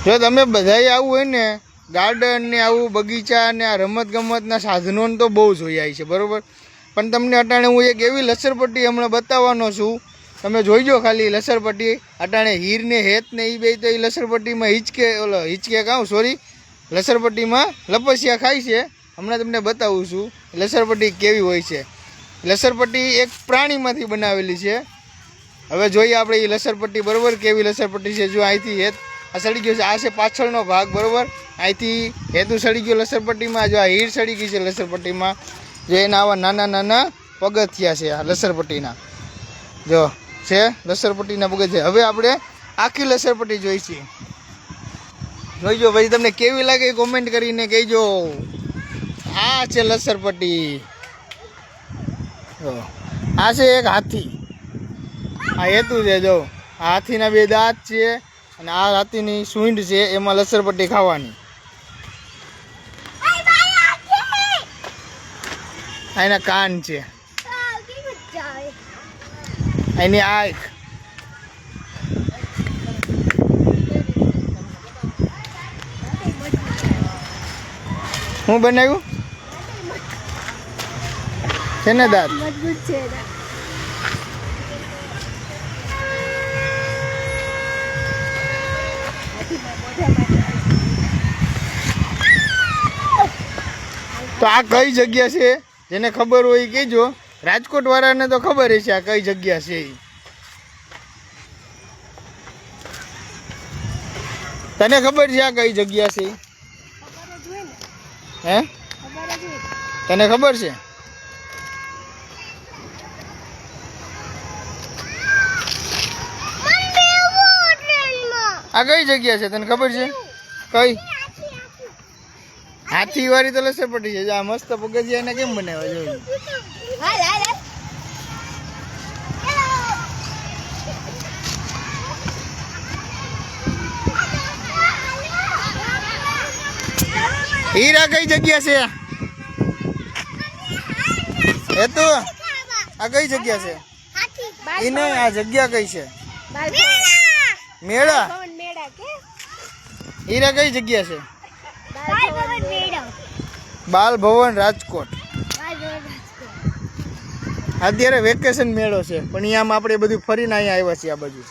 જો તમે બધાય આવું હોય ને ગાર્ડન ને આવું બગીચા ને આ રમત ગમતના સાધનો તો બહુ જોયા છે બરાબર, પણ તમને અટાણે હું એક એવી લસરપટ્ટી હમણાં બતાવવાનો છું. તમે જોઈજો ખાલી લસરપટ્ટી અટાણે હીર ને હેત ને એ બે તો એ લસરપટ્ટીમાં હિચકે કહું સોરી લસરપટ્ટીમાં લપસિયા ખાય છે. હમણાં તમને બતાવું છું લસરપટ્ટી કેવી હોય છે. લસરપટ્ટી એક પ્રાણીમાંથી બનાવેલી છે. હવે જોઈએ આપણે એ લસરપટ્ટી બરાબર કેવી લસરપટ્ટી છે. જો અહીંથી હેત આ સડી ગયો છે, આ છે પાછળનો ભાગ બરાબર. અહીંથી હેતું સડી ગયો લસરપટ્ટીમાં. જો આ હીર સડી ગઈ છે લસરપટ્ટીમાં. જો એના આવા નાના નાના પગથિયા છે આ લસરપટ્ટીના. જો છે લસરપટ્ટીના પગથિયા. હવે આપણે આખી લસરપટ્ટી જોઈશી. જોઈજો પછી તમને કેવી લાગે કોમેન્ટ કરીને કહેજો. આ છે લસરપટ્ટી. આ છે એક હાથી. આ હેતું છે. જો આ હાથીના બે દાંત છે અને આ હાથીની સૂંઢ છે, એમાં લસરપટ્ટી ખાવાની. એના કાન છે, એની આંખ. હું બનાવ્યું છે ને દાંત. તો આ કઈ જગ્યા છે જેને ખબર હોય એ કહેજો. રાજકોટ વાળાને તો ખબર હશે આ કઈ જગ્યા છે એ. તને ખબર છે આ કઈ જગ્યા છે? હે તને ખબર છે? આ કઈ જગ્યા છે તને ખબર છે? કઈ? હાથી વાળી તો લસરપટ્ટી છે. આ મસ્ત પગથિયા એને કેમ બનાવ્યા જોયું. હીરા કઈ જગ્યા છે? એ તો આ કઈ જગ્યા છે? એ નહીં, આ જગ્યા કઈ છે? મેળા. હીરા કઈ જગ્યા છે? બાલ ભવન રાજકોટ. અત્યારે વેકેશન મેળો છે પણ અહીંયા આપણે બધું ફરીને અહીંયા આવ્યા છીએ આ બાજુ.